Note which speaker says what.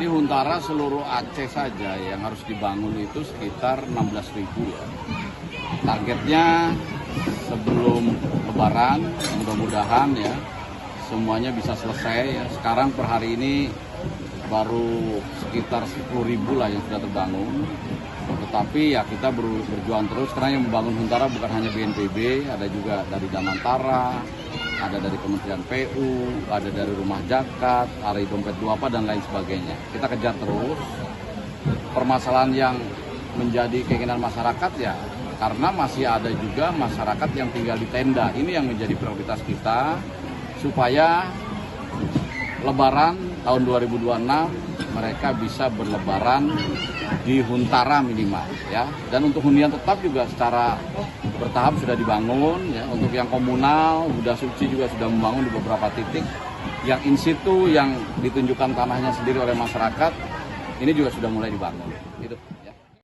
Speaker 1: Jadi Huntara seluruh Aceh saja yang harus dibangun itu sekitar 16.000 ya. Targetnya sebelum Lebaran, mudah-mudahan ya semuanya bisa selesai ya. Sekarang per hari ini baru sekitar 10.000 lah yang sudah terbangun. Tetapi ya kita berjuang terus karena yang membangun Huntara bukan hanya BNPB, ada juga dari Damantara, ada dari Kementerian PU, ada dari Rumah Zakat, Ari Dompet Duapa dan lain sebagainya. Kita kejar terus. Permasalahan yang menjadi keinginan masyarakat ya karena masih ada juga masyarakat yang tinggal di tenda. Ini yang menjadi prioritas kita supaya Lebaran tahun 2026 mereka bisa berlebaran di Huntara minimal ya. Dan untuk hunian tetap juga secara bertahap sudah dibangun ya. Untuk yang komunal, Buddha Suci juga sudah membangun di beberapa titik. Yang in situ yang ditunjukkan tanahnya sendiri oleh masyarakat ini juga sudah mulai dibangun gitu.